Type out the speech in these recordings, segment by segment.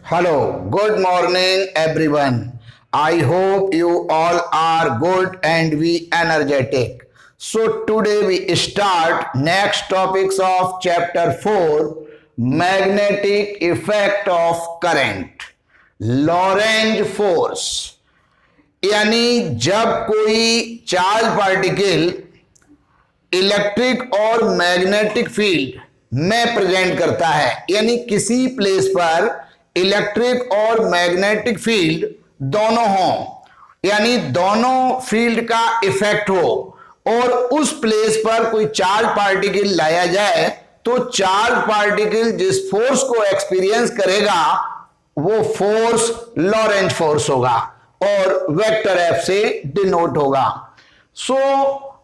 Hello, good morning everyone. I hope you all are good and we energetic. So today we start next topics of chapter 4, magnetic effect of current. Lorentz force यानी जब कोई charge particle electric और magnetic field में present करता है, यानी किसी place पर इलेक्ट्रिक और मैग्नेटिक फील्ड दोनों हों, यानी दोनों फील्ड का इफेक्ट हो और उस प्लेस पर कोई चार्ज पार्टिकल लाया जाए, तो चार्ज पार्टिकल जिस फोर्स को एक्सपीरियंस करेगा वो फोर्स लॉरेंज फोर्स होगा और वेक्टर एफ से डिनोट होगा. So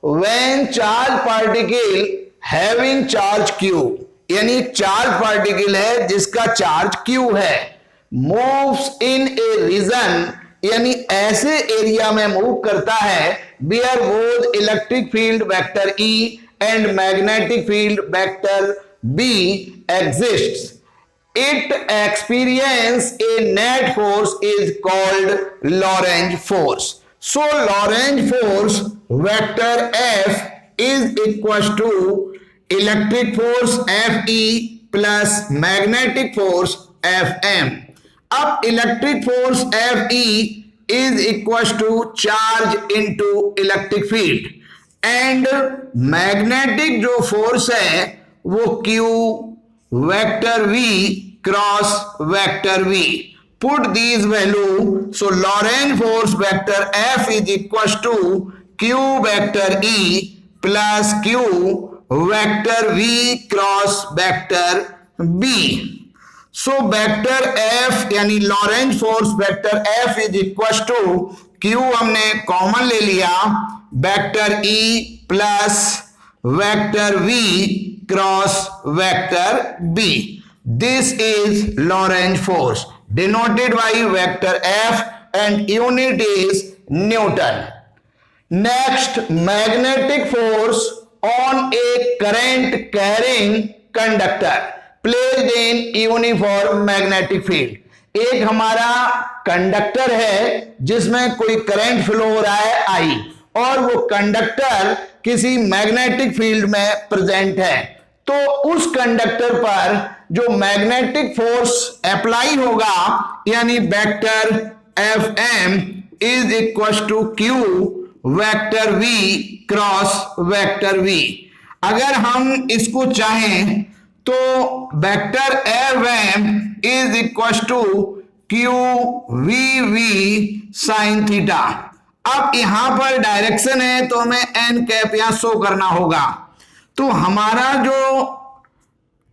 when charge particle having charge q, यानी चार्ज पार्टिकल है जिसका चार्ज क्यू है, मूव्स इन ए रीजन, यानी ऐसे एरिया में मूव करता है where both electric field vector E and magnetic field vector B exists, it experience a net force is called Lorentz force. So Lorentz force vector F is equals to electric force Fe plus magnetic force Fm. अब electric force Fe is equals to charge into electric field and magnetic जो force है वो Q vector V cross vector V. Put these value, so Lorentz force vector F is equals to Q vector E plus Q vector V cross vector B. So vector F यानी Lorentz force vector F is equals to Q हमने common ले लिया, vector E plus vector V cross vector B. This is Lorentz force denoted by vector F and unit is Newton. Next, magnetic force on a current carrying conductor placed in uniform magnetic field. एक हमारा conductor है जिसमें कोई current flow हो रहा है I और वो कंडक्टर किसी मैग्नेटिक फील्ड में प्रेजेंट है, तो उस कंडक्टर पर जो मैग्नेटिक फोर्स अप्लाई होगा यानी vector F M is equal to Q vector V cross vector V. अगर हम इसको चाहें तो vector F M is equal to Q V V sine theta. अब यहां पर डायरेक्शन है तो हमें एन कैप यहां शो करना होगा. तो हमारा जो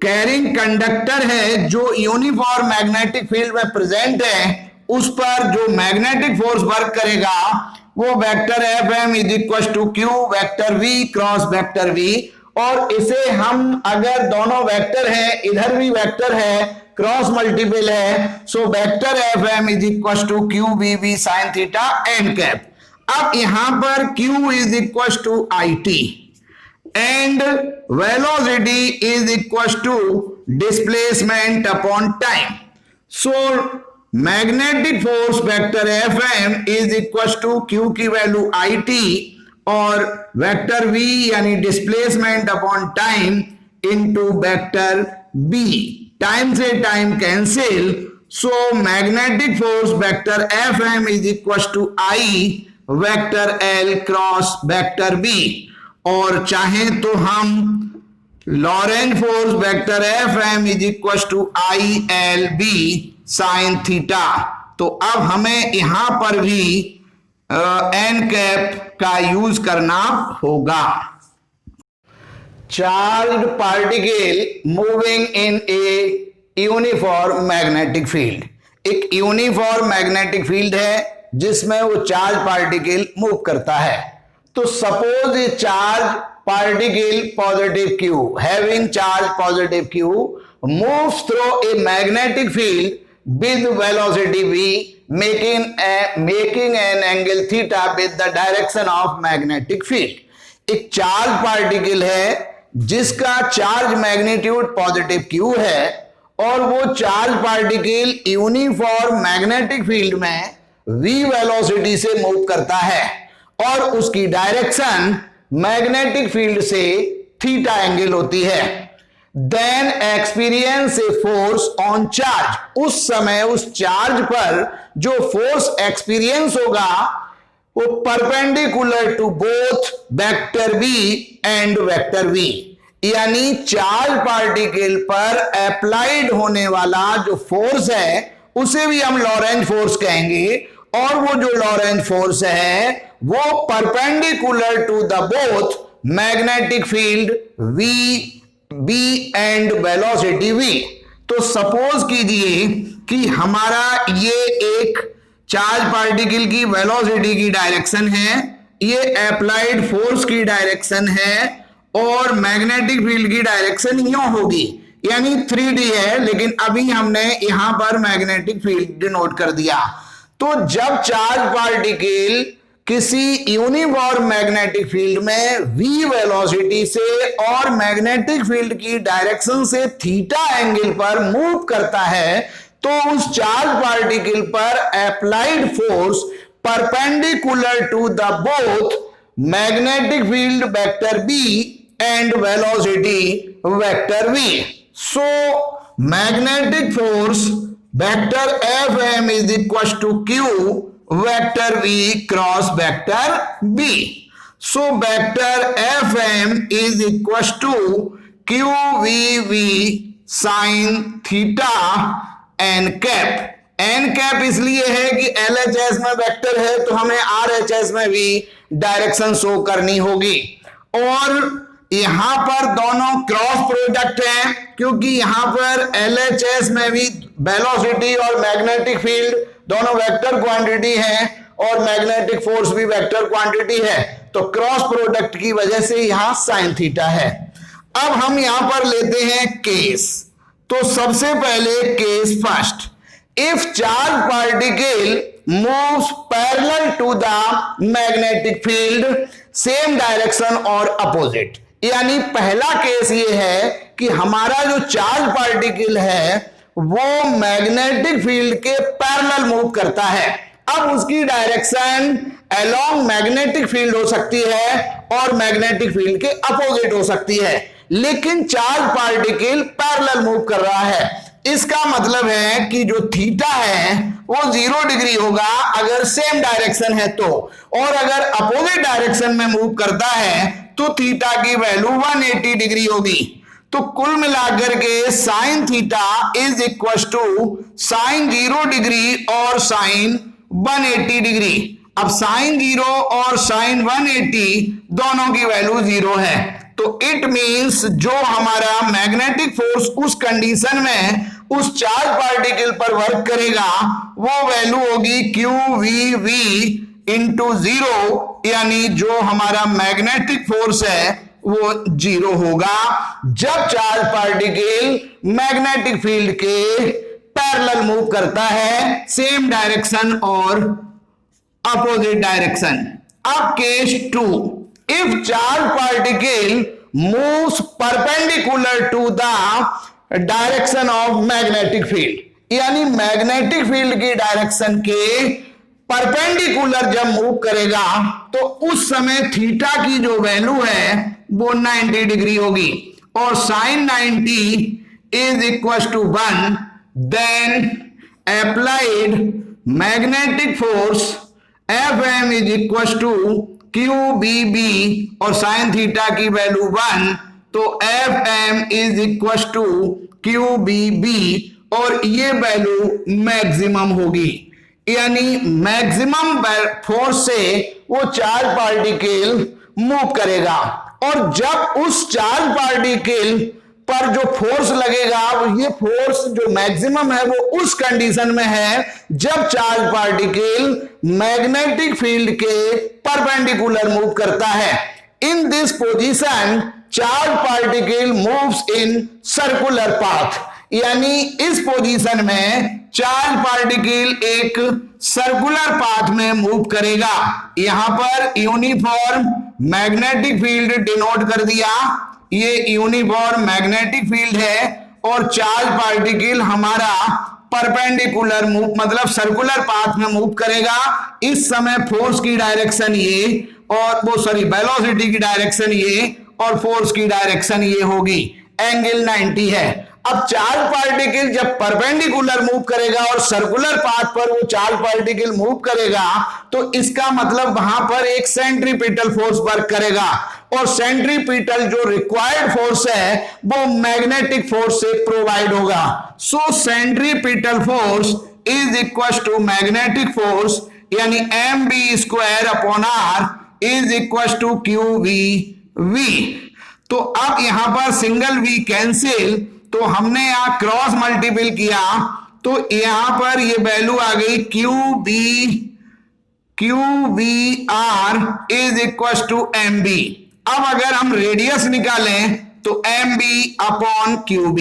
कैरिंग कंडक्टर है जो यूनिफॉर्म मैग्नेटिक फील्ड में प्रेजेंट है उस पर जो मैग्नेटिक फोर्स वर्क करेगा वो vector F M is equal to Q vector V cross vector V. और इसे हम अगर दोनों वेक्टर हैं, इधर भी वेक्टर है, क्रॉस मल्टीपल है, so vector F M is equal to Q V V sine theta N cap. अब यहां पर Q is equal to I T and velocity is equals to displacement upon time. So magnetic force vector Fm is equals to Q की value it और vector V यानी displacement upon time into vector B. Time से time cancel, so magnetic force vector Fm is equals to I vector L cross vector B. और चाहें तो हम Lorentz force vector F M is equal to I L B sine theta. तो अब हमें यहां पर भी एन कैप का यूज करना होगा. Charge particle moving in a uniform magnetic field. एक यूनिफॉर्म मैग्नेटिक फील्ड है जिसमें वो चार्ज पार्टिकल मूव करता है. तो suppose A charge particle positive Q having charge positive Q moves through a magnetic field with velocity V making an angle theta with the direction of magnetic field. एक charge particle है जिसका charge magnitude positive Q है और वो charge particle uniform magnetic field में v velocity से move करता है और उसकी डायरेक्शन मैग्नेटिक फील्ड से थीटा एंगल होती है, then experience a force on charge, उस समय उस चार्ज पर जो फोर्स एक्सपीरियंस होगा वो perpendicular to both vector v and vector v, यानी चार्ज पार्टिकल पर अप्लाइड होने वाला जो फोर्स है उसे भी हम लॉरेंज फोर्स कहेंगे, और वो जो लॉरेंज फोर्स है वो perpendicular to the both magnetic field v b and velocity v। तो सपोज कीजिए कि हमारा ये एक चार्ज पार्टिकल की वेलोसिटी की डायरेक्शन है, ये अप्लाइड फोर्स की डायरेक्शन है और मैग्नेटिक फील्ड की डायरेक्शन यूं होगी, यानी 3D है, लेकिन अभी हमने यहां पर मैग्नेटिक फील्ड डिनोट कर दिया। तो जब चार्ज पार्टिकल किसी यूनिफॉर्म मैग्नेटिक फील्ड में v वेलोसिटी से और मैग्नेटिक फील्ड की डायरेक्शन से थीटा एंगल पर मूव करता है तो उस चार्ज पार्टिकल पर applied force perpendicular to the both magnetic field vector b and velocity vector v। So magnetic force vector Fm is equals to Q vector v cross vector b। So vector Fm is equals to QVV sin theta N cap. N cap इसलिए है कि LHS में vector है तो हमें RHS में भी direction show करनी होगी, और यहां पर दोनों क्रॉस प्रोडक्ट हैं क्योंकि यहां पर LHS में भी वेलोसिटी और मैग्नेटिक फील्ड दोनों वेक्टर क्वांटिटी हैं और मैग्नेटिक फोर्स भी वेक्टर क्वांटिटी है, तो क्रॉस प्रोडक्ट की वजह से यहां साइन थीटा है। अब हम यहां पर लेते हैं केस। तो सबसे पहले case first, if charge particle moves parallel to the magnetic field same direction और अपोजिट, यानी पहला केस ये है कि हमारा जो चार्ज पार्टिकल है वो मैग्नेटिक फील्ड के पैरेलल मूव करता है। अब उसकी डायरेक्शन अलोंग मैग्नेटिक फील्ड हो सकती है और मैग्नेटिक फील्ड के अपोजिट हो सकती है, लेकिन चार्ज पार्टिकल पैरेलल मूव कर रहा है। इसका मतलब है कि जो थीटा है वो 0 डिग्री होगा अगर सेम डायरेक्शन है तो, और अगर अपोजिट डायरेक्शन में मूव करता है तो थीटा की वैल्यू 180 डिग्री होगी। तो कुल मिलाकर के sine theta is equal to sine 0 degree और साइन 180 डिग्री। अब साइन 0 और साइन 180 दोनों की वैल्यू 0 है, तो इट मींस जो हमारा मैग्नेटिक फोर्स उस कंडीशन में उस चार्ज पार्टिकल पर वर्क करेगा वो वैल्यू होगी QVV इंटू 0, यानी जो हमारा मैग्नेटिक फोर्स है वो 0 होगा जब चार्ज पार्टिकल मैग्नेटिक फील्ड के पैरेलल मूव करता है सेम डायरेक्शन और अपोजिट डायरेक्शन। अब case 2, if charge particle moves perpendicular to the direction of magnetic field, यानी मैग्नेटिक फील्ड की डायरेक्शन के परपेंडिकुलर जब मूव करेगा तो उस समय थीटा की जो वैल्यू है वो 90 डिग्री होगी और sine 90 is equal to 1, then applied magnetic force Fm is equal to QBB और साइन थीटा की वैल्यू 1, तो Fm is equal to QBB और ये वैल्यू मैक्सिमम होगी, यानी मैक्सिमम फोर्स से वो चार्ज पार्टिकल मूव करेगा। और जब उस चार्ज पार्टिकल पर जो फोर्स लगेगा ये फोर्स जो मैक्सिमम है वो उस कंडीशन में है जब चार्ज पार्टिकल मैग्नेटिक फील्ड के परपेंडिकुलर मूव करता है। In this position charge particle moves in circular path, यानी इस पोजीशन में चार्ज पार्टिकल एक सर्कुलर पाथ में मूव करेगा। यहां पर यूनिफॉर्म मैग्नेटिक फील्ड डिनोट कर दिया, ये यूनिफॉर्म मैग्नेटिक फील्ड है और चार्ज पार्टिकल हमारा परपेंडिकुलर मूव मतलब सर्कुलर पाथ में मूव करेगा। इस समय फोर्स की डायरेक्शन ये और वो वेलोसिटी की डायरेक्शन ये और फोर्स की डायरेक्शन ये होगी। एंगल 90 है। अब चार्ज पार्टिकल जब परपेंडिकुलर मूव करेगा और सर्कुलर पाथ पर वो चार्ज पार्टिकल मूव करेगा तो इसका मतलब वहां पर एक सेंट्रीपिटल फोर्स वर्क करेगा और सेंट्रीपिटल जो रिक्वायर्ड फोर्स है वो मैग्नेटिक फोर्स से प्रोवाइड होगा। So centripetal force is equal to magnetic force यानी mv²/r is equal to qv। तो अब यहां पर सिंगल v कैंसिल, तो हमने यहां क्रॉस मल्टीपल किया तो यहां पर ये वैल्यू आ गई QVR is equal to MB। अब अगर हम रेडियस निकालें तो MB/QB,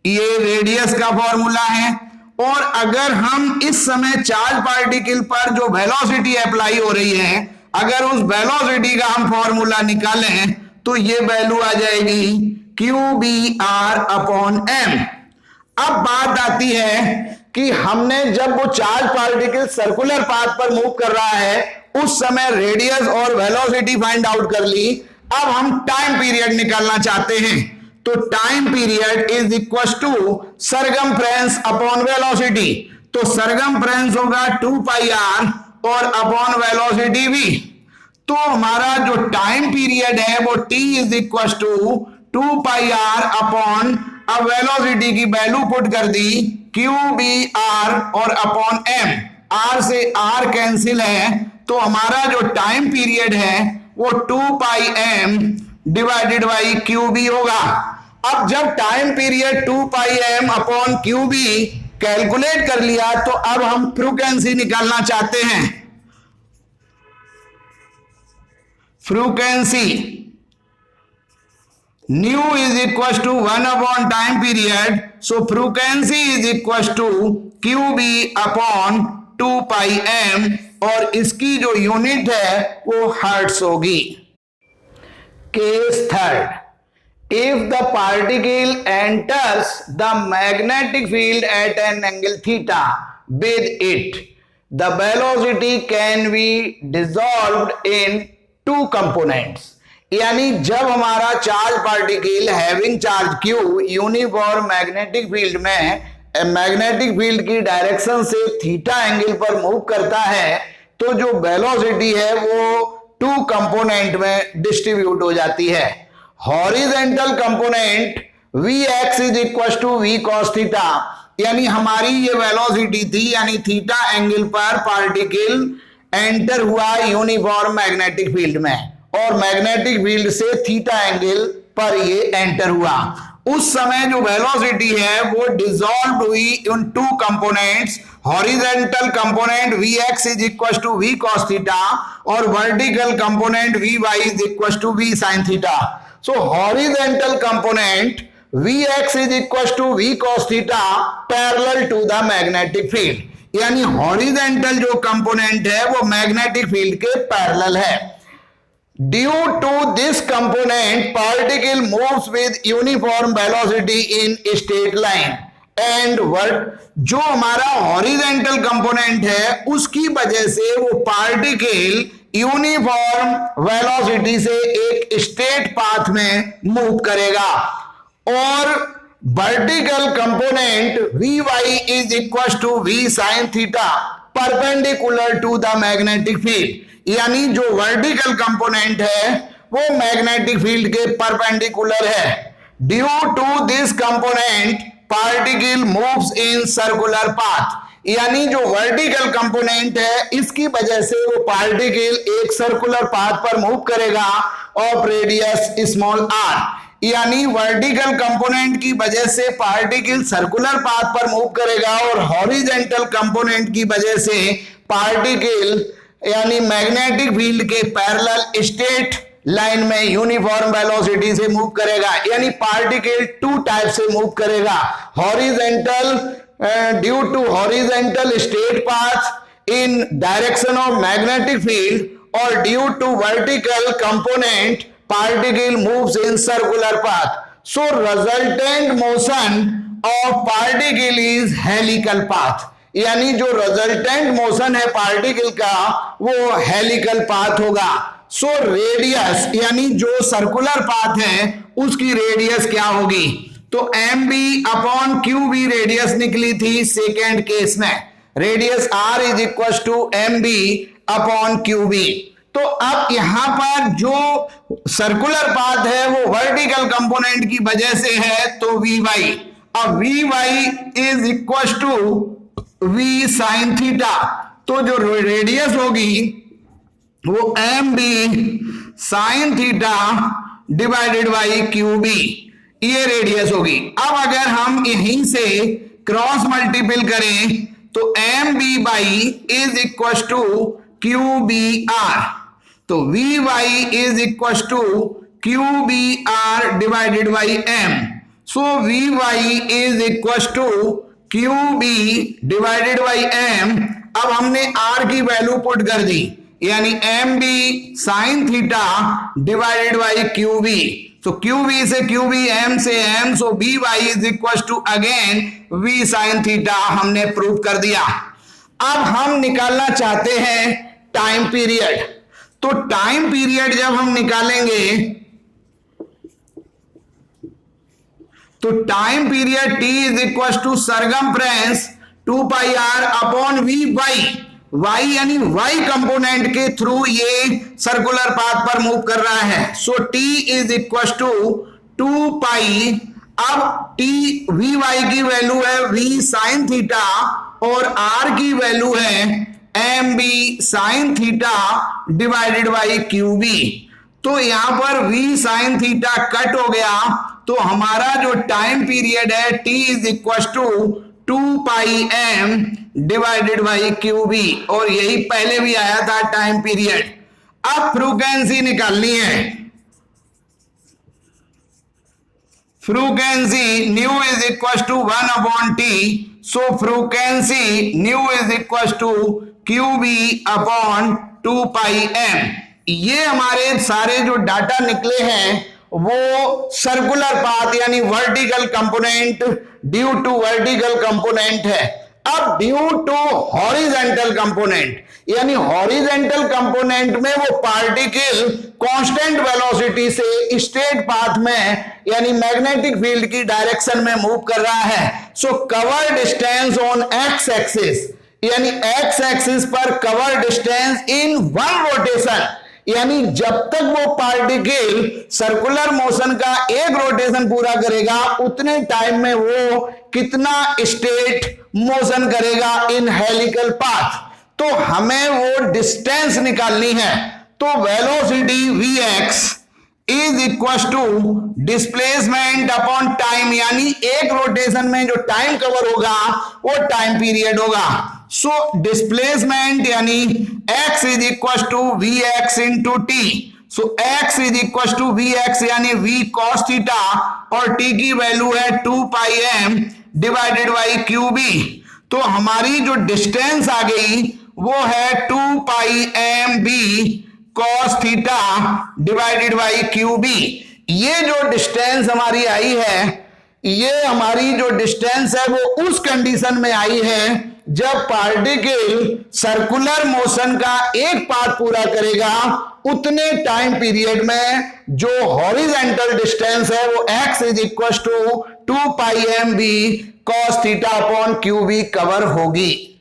ये रेडियस का फॉर्मूला है। और अगर हम इस समय चार्ज पार्टिकल पर जो वेलोसिटी अप्लाई हो रही है, अगर उस वेलोसिटी का हम फॉर्मूला निकालें तो ये वैल्यू आ जाएगी QBR/M। अब बात आती है कि हमने जब वो चार्ज पार्टिकल सर्कुलर पाथ पर मूव कर रहा है उस समय रेडियस और वेलोसिटी फाइंड आउट कर ली। अब हम टाइम पीरियड निकालना चाहते हैं तो time period is equal to circumference upon velocity. तो सरकमफ्रेंस होगा 2πr और अपॉन वेलोसिटी भी। तो हमारा जो टाइम पीरियड है वो t is equal to 2πr upon, अब वेलोसिटी की वैल्यू पुट कर दी QBR और अपॉन m, r से r कैंसिल है तो हमारा जो टाइम पीरियड है वो 2πm डिवाइडेड बाई QB होगा। अब जब time period 2πm upon QB calculate कर लिया तो अब हम फ्रीक्वेंसी निकालना चाहते हैं। Frequency nu is equal to 1 upon time period, so frequency is equal to QB upon 2πm और इसकी जो यूनिट है वो हर्ट्ज होगी। Case third, if the particle enters the magnetic field at an angle theta with it, the velocity can be dissolved in two components। यानी जब हमारा charge particle having charge q uniform magnetic field में magnetic field की direction से theta angle पर move करता है तो जो वेलोसिटी है वो टू कंपोनेंट में डिस्ट्रीब्यूट हो जाती है। Horizontal component Vx is equal to V cos theta, यानी हमारी ये वेलोसिटी थी यानी थीटा एंगल पर पार्टिकल एंटर हुआ यूनिफॉर्म मैग्नेटिक फील्ड में और मैग्नेटिक फील्ड से थीटा एंगल पर ये एंटर हुआ। उस समय जो वेलोसिटी है वो डिसॉल्व हुई in two components, horizontal component Vx is equal to V cos theta और vertical component Vy is equal to V sin theta. So horizontal component Vx is equal to V cos theta parallel to the magnetic field, यानी horizontal जो component है वो magnetic field के parallel है। Due to this component particle moves with uniform velocity in straight line and vert, जो हमारा horizontal component है उसकी वजह से वो पार्टिकल यूनिफॉर्म वेलोसिटी से एक स्ट्रेट पाथ में मूव करेगा और vertical component Vy is equal to V sin theta perpendicular to the magnetic field, यानी जो वर्टिकल कंपोनेंट है वो मैग्नेटिक फील्ड के परपेंडिकुलर है। Due to this component particle moves in circular path, यानी जो वर्टिकल कंपोनेंट है इसकी वजह से वो पार्टिकल एक सर्कुलर पाथ पर मूव करेगा ऑफ रेडियस स्मॉल r, यानी वर्टिकल कंपोनेंट की वजह से पार्टिकल सर्कुलर पाथ पर मूव करेगा और हॉरिजेंटल कंपोनेंट की वजह से पार्टिकल यानी मैग्नेटिक फील्ड के पैरेलल स्ट्रेट लाइन में यूनिफॉर्म वेलोसिटी से मूव करेगा, यानी पार्टिकल टू टाइप से मूव करेगा। Horizontal due to horizontal straight path in direction of magnetic field और due to vertical component particle moves in circular path, so resultant motion of particle is helical path, यानी जो resultant motion है particle का वो helical path होगा। So radius यानी जो circular path है उसकी रेडियस क्या होगी, तो M B upon Q B radius निकली थी सेकेंड केस में, radius R is equal to M B upon Q B. तो अब यहां पर जो सर्कुलर पाथ है वो वर्टिकल कंपोनेंट की वजह से है, तो वी वाई, अब V Y is equal to V sine theta, तो जो रेडियस होगी वो M B sine theta divided by Q B, ये रेडियस होगी। अब अगर हम यहीं से क्रॉस मल्टीपल करें तो M B by is equal to Q B R, तो V Y is equal to Q B R divided by M, so V Y is equal to Q B divided by M. अब हमने R की value put कर दी, यानी M B sine theta divided by Q B, तो Q B से Q B, M से M, so B Y is equal to again we sine theta, हमने प्रूव कर दिया। अब हम निकालना चाहते हैं टाइम पीरियड, तो टाइम पीरियड जब हम निकालेंगे तो time period t is equal to circumference 2 pi r upon V Y, y यानी y कंपोनेंट के थ्रू ये सर्कुलर पाथ पर मूव कर रहा है, so t is equal to 2 pi, अब t वी वाई की वैल्यू है v साइन थीटा और r की वैल्यू है M B sine theta divided by Q B, तो यहां पर v साइन थीटा कट हो गया, तो हमारा जो टाइम पीरियड है t is equal to 2 pi m divided by Q B, और यही पहले भी आया था टाइम पीरियड। अब फ्रीक्वेंसी निकालनी है, frequency nu is equal to 1 upon T, so frequency nu is equal to Q B upon 2 pi M. ये हमारे सारे जो डाटा निकले हैं वो सर्कुलर पाथ यानी vertical component due to vertical component है। अब ड्यू टू हॉरिजॉन्टल कंपोनेंट यानी हॉरिजॉन्टल कंपोनेंट में वो पार्टिकल कांस्टेंट वेलोसिटी से स्ट्रेट पाथ में यानी मैग्नेटिक फील्ड की डायरेक्शन में मूव कर रहा है। सो cover distance on x axis यानी एक्स एक्सिस पर cover distance in one rotation, यानी जब तक वो पार्टिकल सर्कुलर मोशन का एक रोटेशन पूरा करेगा उतने टाइम में वो कितना स्टेट मोशन करेगा इन हेलिकल पाथ, तो हमें वो डिस्टेंस निकालनी है। तो velocity vx is equal to displacement upon time, यानी एक रोटेशन में जो टाइम कवर होगा वो टाइम पीरियड होगा। सो डिस्प्लेसमेंट यानी x is equal to V X into T, so x is equal to V X यानी v cos थीटा और t की वैल्यू है 2 pi m divided by Q B, तो हमारी जो डिस्टेंस आ गई वो है 2 pi m b cos theta divided by Q B. ये जो डिस्टेंस हमारी आई है, ये हमारी जो डिस्टेंस है वो उस कंडीशन में आई है जब पार्टिकल सर्कुलर मोशन का एक पाथ पूरा करेगा उतने टाइम पीरियड में जो हॉरिजॉन्टल डिस्टेंस है वो x is equal to 2 pi m b cos theta upon Q B cover होगी।